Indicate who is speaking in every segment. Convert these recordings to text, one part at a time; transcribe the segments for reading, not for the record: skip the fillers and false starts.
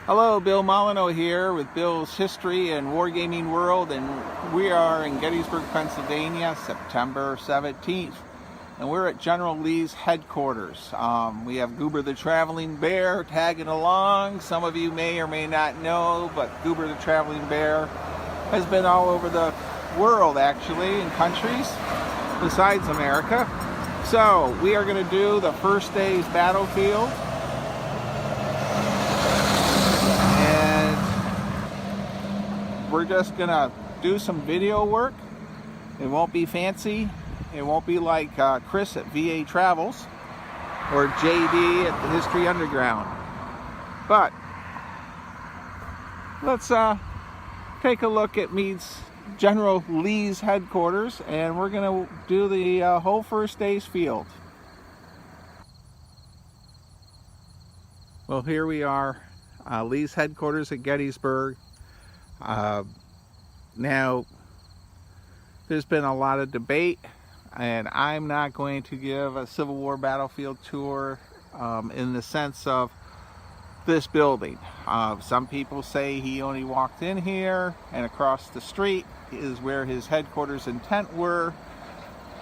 Speaker 1: Hello, Bill Molyneux here with Bill's History and Wargaming World, and we are in Gettysburg, Pennsylvania, September 17th, and we're at General Lee's headquarters. We have Goober the Traveling Bear tagging along. Some of you may or may not know, but Goober the Traveling Bear has been all over the world, actually, in countries besides America. So we are going to do the first day's battlefield. We're just gonna do some video work. It won't be fancy. It won't be like Chris at VA Travels or JD at the History Underground. But let's take a look at General Lee's headquarters, and we're gonna do the whole first day's field. Well, here we are, Lee's headquarters at Gettysburg. Now, there's been a lot of debate, and I'm not going to give a Civil War battlefield tour in the sense of this building. Some people say he only walked in here, and across the street is where his headquarters and tent were.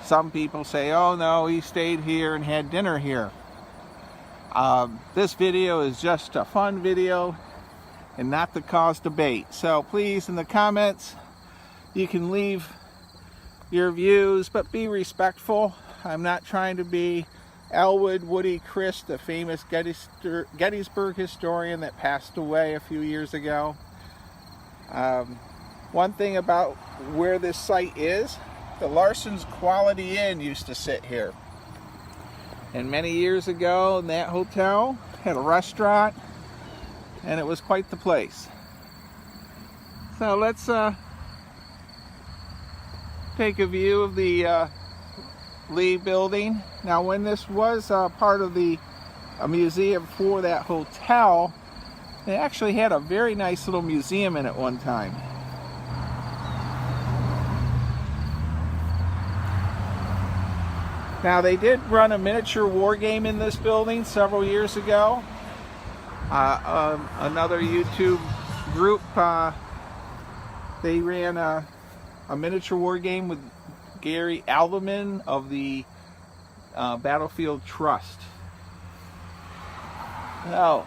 Speaker 1: Some people say, oh no, he stayed here and had dinner here. This video is just a fun video and not to cause debate. So please, in the comments, you can leave your views, but be respectful. I'm not trying to be Elwood Woody Chris, the famous Gettysburg historian that passed away a few years ago. One thing about where this site is, the Larson's Quality Inn used to sit here. And many years ago, that hotel had a restaurant, and it was quite the place. So let's take a view of the Lee building. Now, when this was part of a museum for that hotel, they actually had a very nice little museum in it one time. Now, they did run a miniature war game in this building several years ago. Another YouTube group, they ran a miniature war game with Gary Alderman of the Battlefield Trust. Now,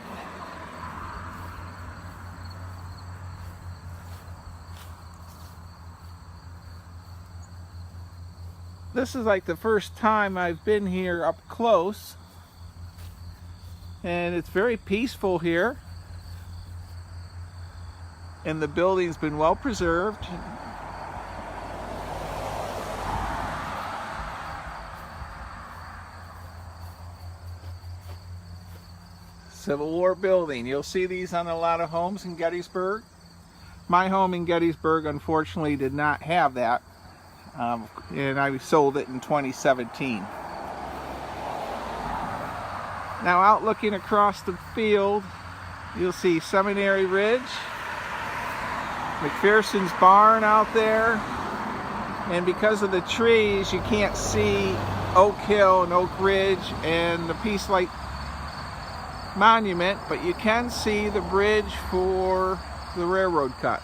Speaker 1: this is like the first time I've been here up close. And it's very peaceful here, and the building's been well preserved. Civil War building. You'll see these on a lot of homes in Gettysburg. My home in Gettysburg, unfortunately, did not have that, and I sold it in 2017. Now, out looking across the field, you'll see Seminary Ridge, McPherson's barn out there, and because of the trees, you can't see Oak Hill and Oak Ridge and the Peace Light Monument, but you can see the bridge for the railroad cut.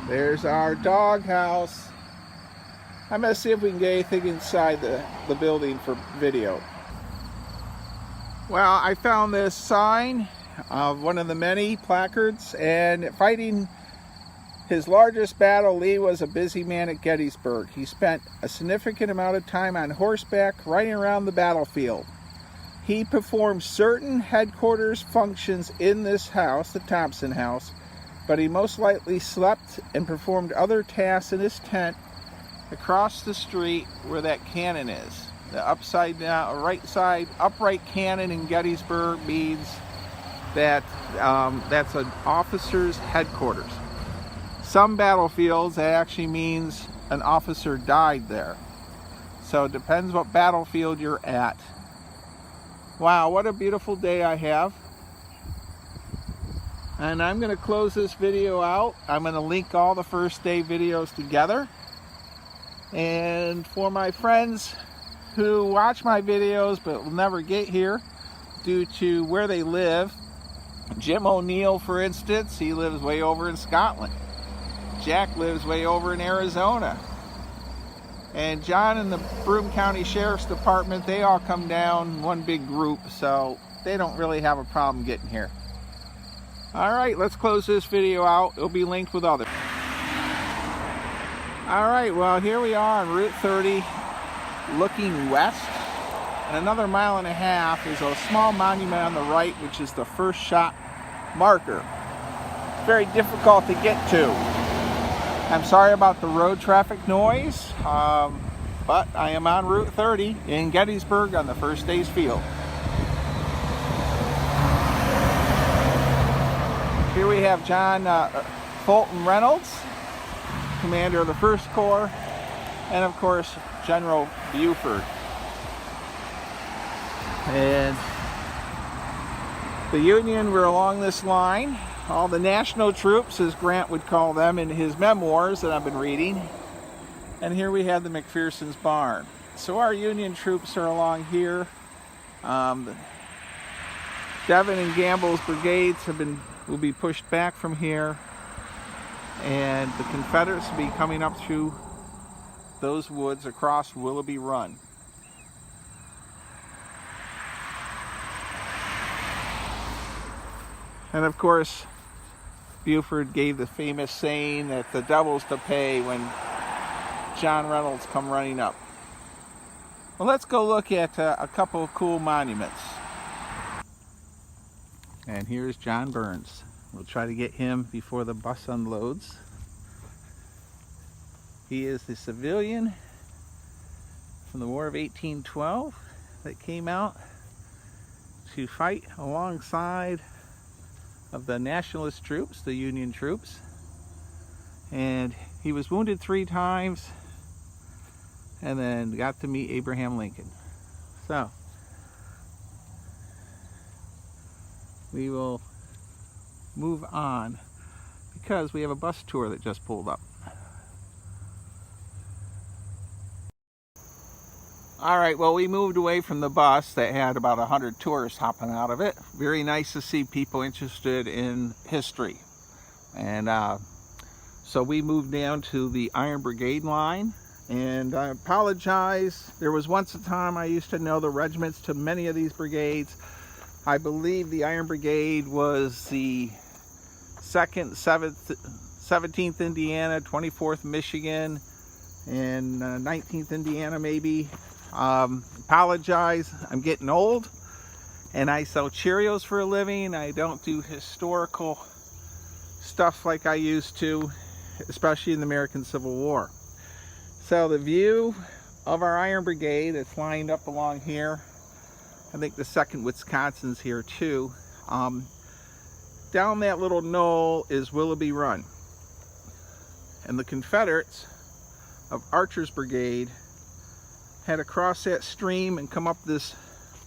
Speaker 1: There's our doghouse. I'm going to see if we can get anything inside the building for video. Well, I found this sign of one of the many placards, and fighting his largest battle, Lee was a busy man at Gettysburg. He spent a significant amount of time on horseback riding around the battlefield. He performed certain headquarters functions in this house, the Thompson House, but he most likely slept and performed other tasks in his tent across the street where that cannon is. The upside down, right side, upright cannon in Gettysburg means that that's an officer's headquarters. Some battlefields, that actually means an officer died there. So it depends what battlefield you're at. Wow, what a beautiful day I have. And I'm going to close this video out. I'm going to link all the first day videos together. And for my friends who watch my videos but will never get here due to where they live, Jim O'Neill, for instance, he lives way over in Scotland. Jack lives way over in Arizona. And John and the Broome County Sheriff's Department, they all come down in one big group, so they don't really have a problem getting here. Alright, let's close this video out. It'll be linked with others. Alright, well, here we are on Route 30, looking west. And another mile and a half is a small monument on the right, which is the first shot marker. It's very difficult to get to. I'm sorry about the road traffic noise, but I am on Route 30 in Gettysburg on the first day's field. Here we have John Fulton Reynolds, commander of the 1st Corps, and of course General Buford. And the Union were along this line, all the national troops, as Grant would call them in his memoirs that I've been reading. And here we have the McPherson's barn. So our Union troops are along here. Devon and Gamble's brigades will be pushed back from here, and the Confederates will be coming up through those woods across Willoughby Run. And of course, Buford gave the famous saying that the devil's to pay when John Reynolds come running up. Well, let's go look at a couple of cool monuments. And here's John Burns. We'll try to get him before the bus unloads. He is the civilian from the War of 1812 that came out to fight alongside of the nationalist troops, the Union troops. And he was wounded 3 times and then got to meet Abraham Lincoln. So we will move on because we have a bus tour that just pulled up. Alright, well, we moved away from the bus that had about 100 tourists hopping out of it. Very nice to see people interested in history. And so we moved down to the Iron Brigade line. And I apologize, there was once a time I used to know the regiments to many of these brigades. I believe the Iron Brigade was the 2nd, 7th, 17th Indiana, 24th Michigan, and 19th Indiana maybe. Apologize, I'm getting old and I sell Cheerios for a living. I don't do historical stuff like I used to, especially in the American Civil War. So the view of our Iron Brigade, it's lined up along here. I think the 2nd Wisconsin's here too. Down that little knoll is Willoughby Run. And the Confederates of Archer's Brigade had to cross that stream and come up this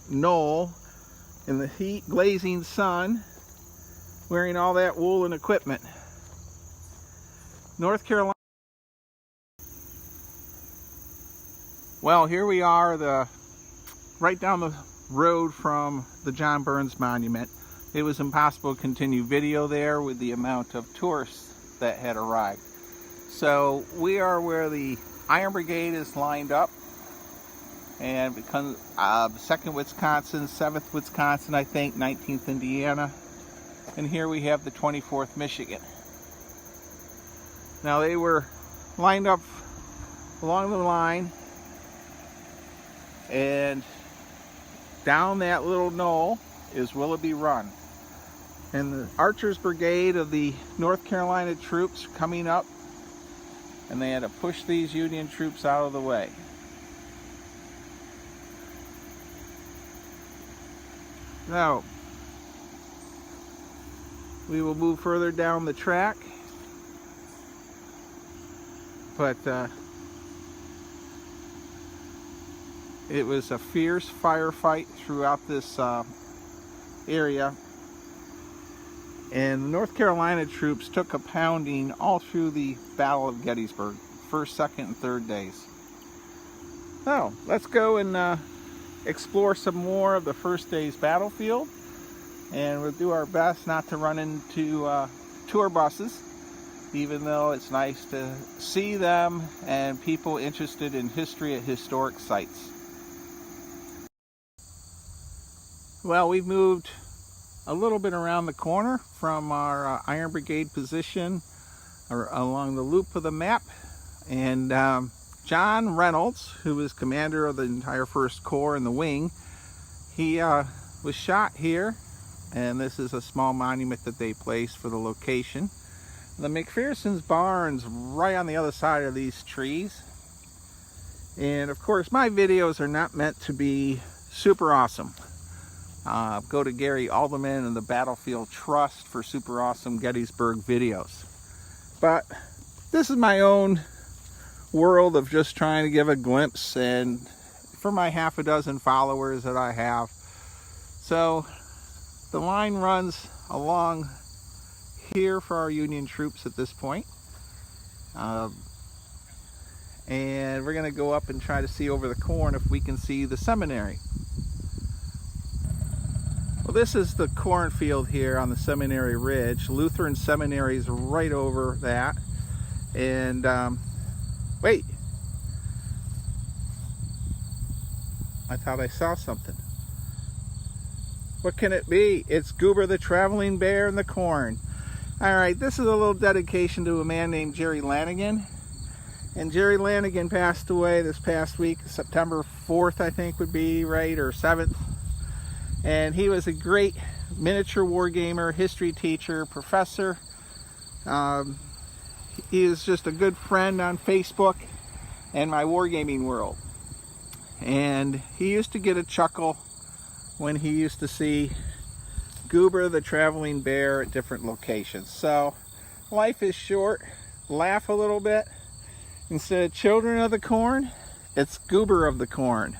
Speaker 1: knoll in the heat, blazing sun, wearing all that wool and equipment. North Carolina. Well, here we are, right down the road from the John Burns Monument. It was impossible to continue video there with the amount of tourists that had arrived. So we are where the Iron Brigade is lined up. And becomes 2nd Wisconsin, 7th Wisconsin, I think, 19th Indiana. And here we have the 24th Michigan. Now they were lined up along the line, and down that little knoll is Willoughby Run. And the Archer's Brigade of the North Carolina troops coming up, and they had to push these Union troops out of the way. Now, we will move further down the track, but it was a fierce firefight throughout this area, and the North Carolina troops took a pounding all through the Battle of Gettysburg, 1st, 2nd, and 3rd days. So let's go and explore some more of the first day's battlefield, and we'll do our best not to run into tour buses, even though it's nice to see them and people interested in history at historic sites. Well, we've moved a little bit around the corner from our Iron Brigade position along the loop of the map, and John Reynolds, who was commander of the entire 1st Corps in the wing, he was shot here, and this is a small monument that they placed for the location. The McPherson's barn's right on the other side of these trees, and of course my videos are not meant to be super awesome. Go to Gary Alderman and the Battlefield Trust for super awesome Gettysburg videos. But this is my own world of just trying to give a glimpse, and for my half a dozen followers that I have. So the line runs along here for our Union troops at this point. And we're going to go up and try to see over the corn if we can see the seminary. Well, this is the cornfield here on the Seminary Ridge. Lutheran Seminary is right over that. And wait, I thought I saw something. What can it be? It's Goober the traveling bear in the corn. All right, this is a little dedication to a man named Jerry Lanigan. And Jerry Lanigan passed away this past week, September 4th, I think would be right, or 7th. And he was a great miniature wargamer, history teacher, professor. He is just a good friend on Facebook and my wargaming world. And he used to get a chuckle when he used to see Goober the traveling bear at different locations. So life is short. Laugh a little bit. Instead of children of the corn, it's Goober of the corn.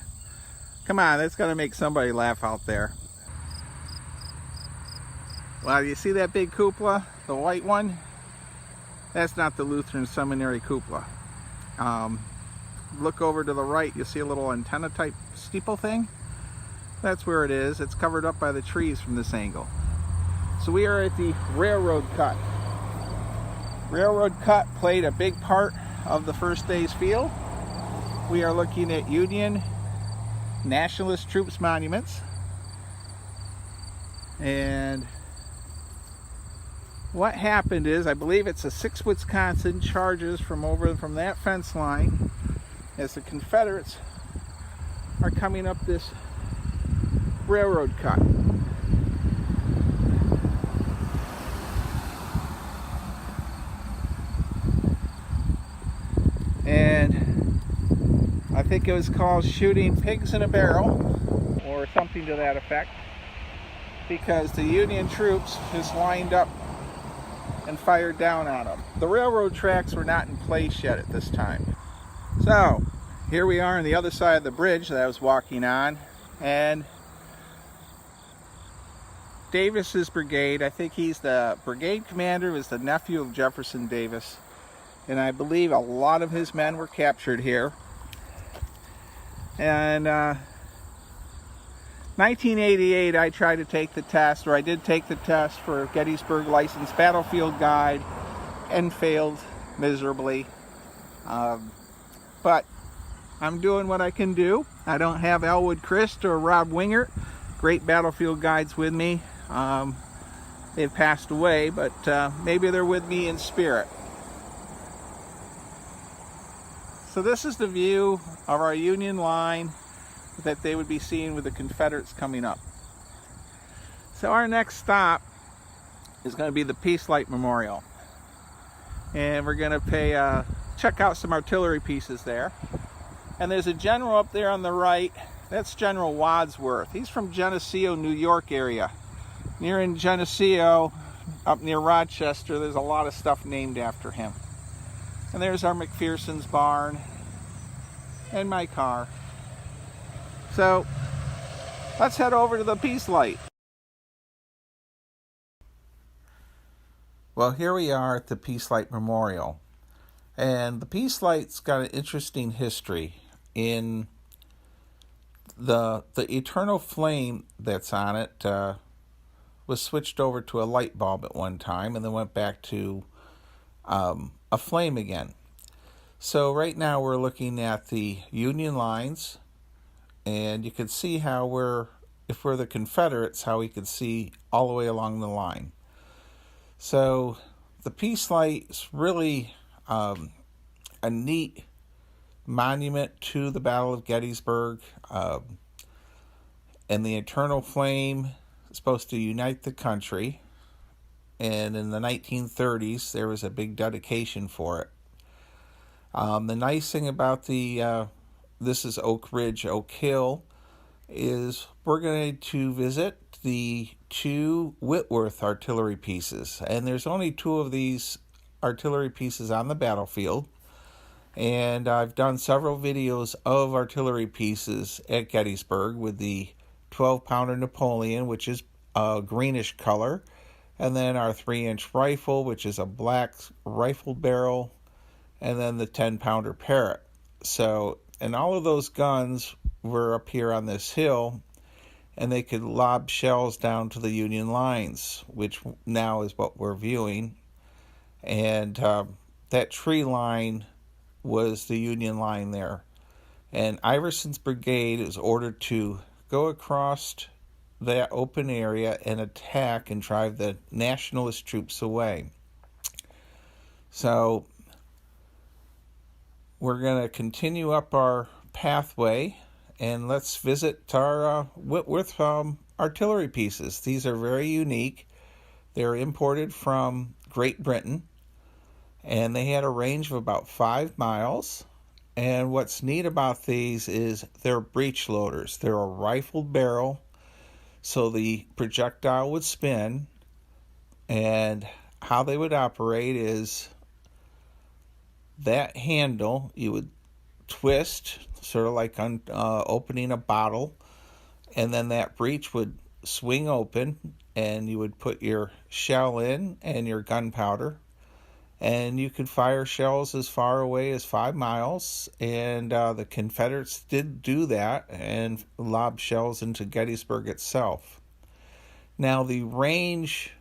Speaker 1: Come on, that's got to make somebody laugh out there. Well, you see that big cupola, the white one? That's not the Lutheran Seminary cupola. Look over to the right, you see a little antenna type steeple thing? That's where it is. It's covered up by the trees from this angle. So we are at the railroad cut. Railroad cut played a big part of the first day's field. We are looking at Union Nationalist Troops monuments, and what happened is, I believe it's a 6 Wisconsin charges from that fence line as the Confederates are coming up this railroad cut. And I think it was called shooting pigs in a barrel or something to that effect, because the Union troops just lined up and fired down on them. The railroad tracks were not in place yet at this time. So here we are on the other side of the bridge that I was walking on, and Davis's brigade, I think he's the brigade commander, was the nephew of Jefferson Davis, and I believe a lot of his men were captured here. And 1988 I tried to take the test, or I did take the test for Gettysburg Licensed Battlefield Guide and failed miserably. But I'm doing what I can do. I don't have Elwood Christ or Rob Wingert, great battlefield guides, with me. They've passed away, but maybe they're with me in spirit. So this is the view of our Union line that they would be seeing with the Confederates coming up. So our next stop is going to be the Peace Light Memorial. And we're going to check out some artillery pieces there. And there's a general up there on the right. That's General Wadsworth. He's from Geneseo, New York area. Near in Geneseo, up near Rochester, there's a lot of stuff named after him. And there's our McPherson's barn and my car. So let's head over to the Peace Light. Well, here we are at the Peace Light Memorial. And the Peace Light's got an interesting history. in the eternal flame that's on it was switched over to a light bulb at one time and then went back to a flame again. So right now we're looking at the Union lines, and you can see how if we're the Confederates, how we could see all the way along the line. So the peace light is really a neat monument to the Battle of Gettysburg, and the eternal flame is supposed to unite the country. And in the 1930s, there was a big dedication for it. The nice thing about this is Oak Ridge, Oak Hill, is we're going to visit the 2 Whitworth artillery pieces. And there's only 2 of these artillery pieces on the battlefield. And I've done several videos of artillery pieces at Gettysburg with the 12-pounder Napoleon, which is a greenish color, and then our 3-inch rifle, which is a black rifle barrel, and then the 10-pounder Parrott. So, and all of those guns were up here on this hill, and they could lob shells down to the Union lines, which now is what we're viewing. And that tree line was the Union line there. And Iverson's brigade is ordered to go across that open area and attack and drive the nationalist troops away. So we're going to continue up our pathway, and let's visit our Whitworth artillery pieces. These are very unique. They're imported from Great Britain, and they had a range of about 5 miles. And what's neat about these is they're breech loaders. They're a rifled barrel, so the projectile would spin, and how they would operate is that handle you would twist, sort of like opening a bottle, and then that breech would swing open, and you would put your shell in and your gunpowder, and you could fire shells as far away as 5 miles, and the Confederates did do that and lobbed shells into Gettysburg itself. Now, the range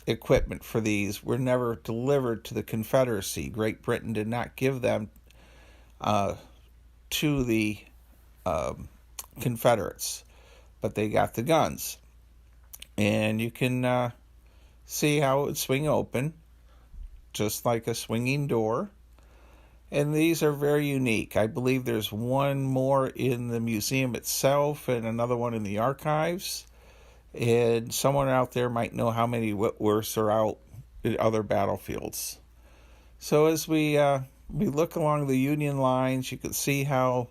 Speaker 1: equipment for these were never delivered to the Confederacy. Great Britain did not give them to the Confederates, but they got the guns. And you can see how it would swing open, just like a swinging door. And these are very unique. I believe there's one more in the museum itself and another one in the archives. And someone out there might know how many Whitworths are out in other battlefields. So as we look along the Union lines, you can see how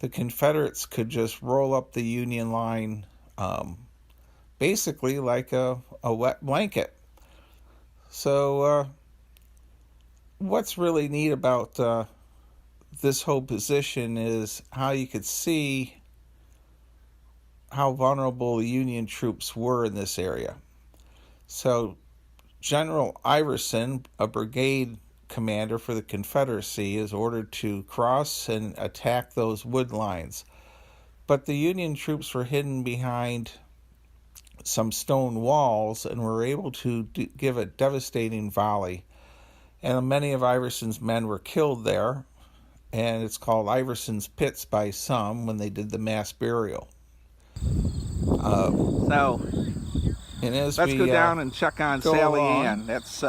Speaker 1: the Confederates could just roll up the Union line basically like a wet blanket. So what's really neat about this whole position is how you could see how vulnerable the Union troops were in this area. So General Iverson, a brigade commander for the Confederacy, is ordered to cross and attack those wood lines. But the Union troops were hidden behind some stone walls and were able to give a devastating volley. And many of Iverson's men were killed there, and it's called Iverson's Pits by some when they did the mass burial. And let's go down and check on Sally Ann. That's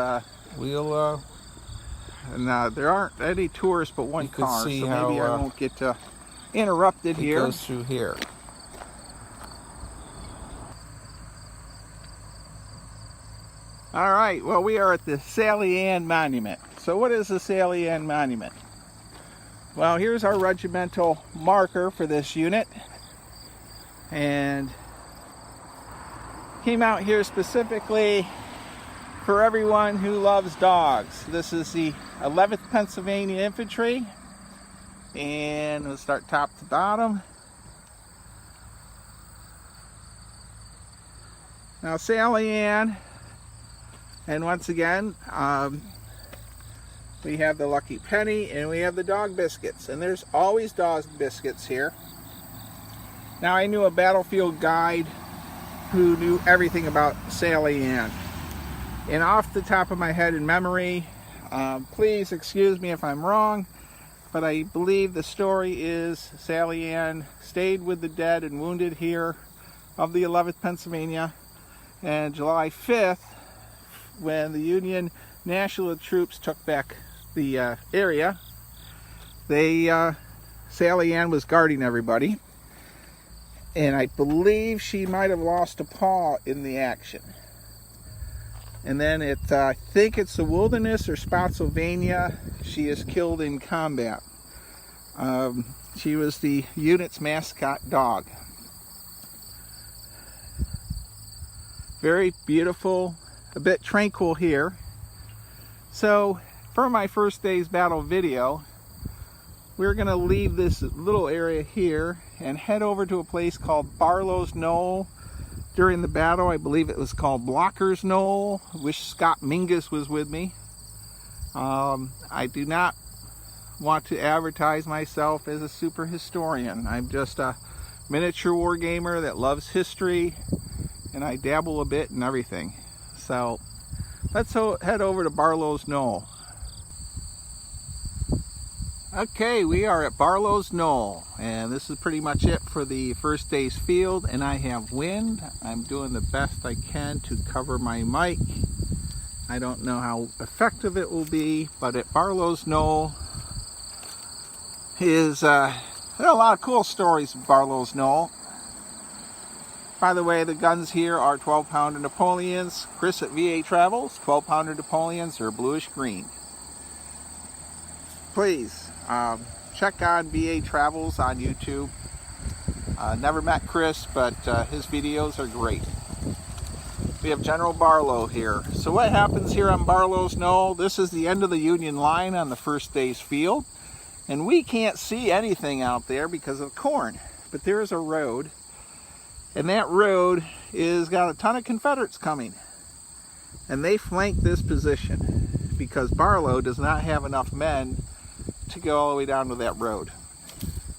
Speaker 1: we'll and there aren't any tourists but one car, so maybe I won't get interrupted here. It goes through here. All right, well, we are at the Sally Ann Monument. So what is the Sally Ann Monument? Well, here's our regimental marker for this unit. And came out here specifically for everyone who loves dogs. This is the 11th Pennsylvania Infantry. And we'll start top to bottom. Now, Sally Ann, and once again, we have the Lucky Penny, and we have the dog biscuits. And there's always dog biscuits here. Now, I knew a battlefield guide who knew everything about Sally Ann. And off the top of my head in memory, please excuse me if I'm wrong, but I believe the story is Sally Ann stayed with the dead and wounded here of the 11th Pennsylvania, and July 5th, when the Union National troops took back the area, Sally Ann was guarding everybody, and I believe she might have lost a paw in the action. And then I think it's the Wilderness or Spotsylvania, she is killed in combat. She was the unit's mascot dog. Very beautiful, a bit tranquil here. So for my first day's battle video, we're going to leave this little area here and head over to a place called Barlow's Knoll. During the battle, I believe it was called Blocker's Knoll. I wish Scott Mingus was with me. I do not want to advertise myself as a super historian. I'm just a miniature war gamer that loves history, and I dabble a bit in everything. So let's head over to Barlow's Knoll. Okay, we are at Barlow's Knoll, and this is pretty much it for the first day's field, and I have wind. I'm doing the best I can to cover my mic. I don't know how effective it will be, but at Barlow's Knoll there are a lot of cool stories at Barlow's Knoll. By the way, the guns here are 12-pounder Napoleons. Chris at VA Travels, 12-pounder Napoleons are bluish green. Please check on VA Travels on YouTube. Never met Chris, but his videos are great. We have General Barlow here. So what happens here on Barlow's Knoll? This is the end of the Union line on the first day's field. And we can't see anything out there because of corn. But there is a road. And that road is got a ton of Confederates coming. And they flank this position because Barlow does not have enough men to go all the way down to that road.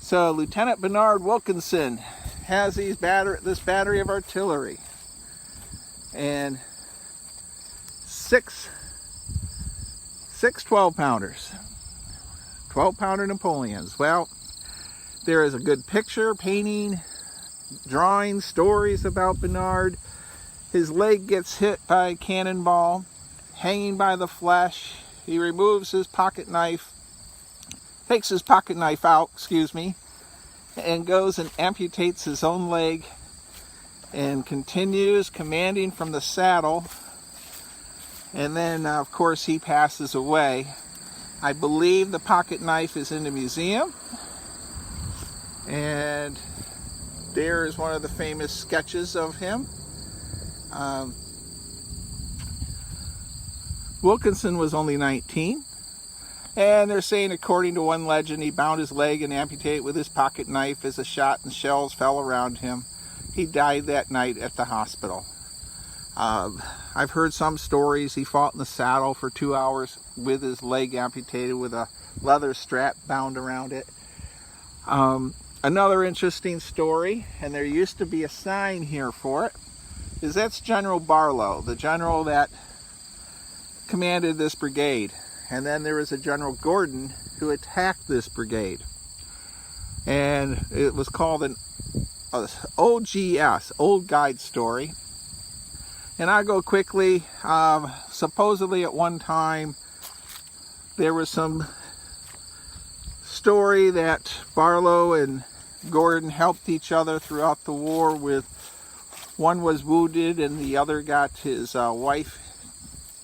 Speaker 1: So Lieutenant Bernard Wilkinson has this battery of artillery. And six 12-pounders. 12-pounder Napoleons. Well, there is a good picture, painting, drawing, stories about Bernard. His leg gets hit by a cannonball, hanging by the flesh. He removes his pocket knife, takes his pocket knife out, and goes and amputates his own leg and continues commanding from the saddle. And then, of course, he passes away. I believe the pocket knife is in the museum. And there is one of the famous sketches of him. Wilkinson was only 19. And they're saying, according to one legend, he bound his leg and amputated it with his pocket knife as a shot and shells fell around him. He died that night at the hospital. I've heard some stories. He fought in the saddle for 2 hours with his leg amputated with a leather strap bound around it. Another interesting story, and there used to be a sign here for it, is that's General Barlow, the general that commanded this brigade. And then there was a General Gordon who attacked this brigade. And it was called an OGS, Old Guide Story. And I'll go quickly. Supposedly at one time there was some story that Barlow and Gordon helped each other throughout the war. With one was wounded and the other got his wife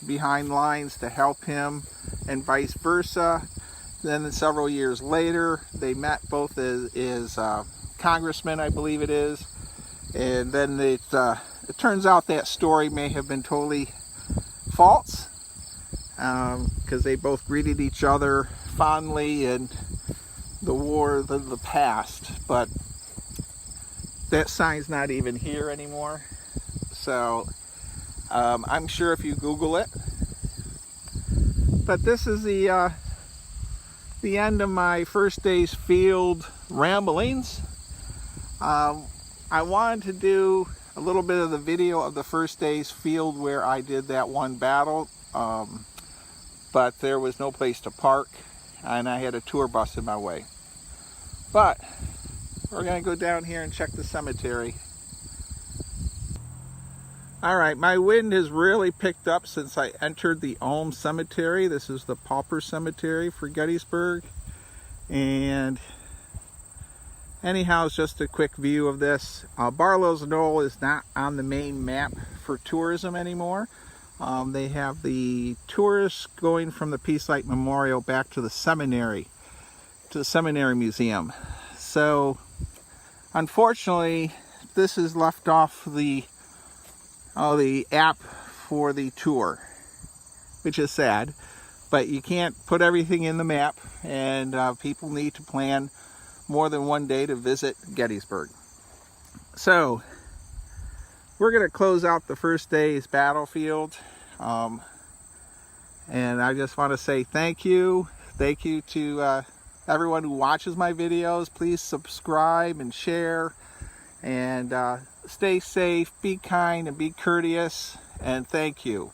Speaker 1: behind lines to help him, and vice versa. Then several years later they met both as congressmen, I believe it is, and then it turns out that story may have been totally false, because they both greeted each other fondly in the war of the past. But that sign's not even here anymore. So I'm sure if you Google it, But this is the end of my first day's field ramblings. I wanted to do a little bit of the video of the first day's field where I did that one battle, but there was no place to park and I had a tour bus in my way. But we're going to go down here and check the cemetery. Alright, my wind has really picked up since I entered the Ulm Cemetery. This is the pauper cemetery for Gettysburg. And anyhow, it's just a quick view of this. Barlow's Knoll is not on the main map for tourism anymore. They have the tourists going from the Peace Light Memorial back to the seminary museum. So unfortunately, this is left off the app for the tour, which is sad, but you can't put everything in the map, and people need to plan more than one day to visit Gettysburg. So we're going to close out the first day's battlefield, and I just want to say thank you to everyone who watches my videos. Please subscribe and share, and stay safe, be kind, and be courteous, and thank you.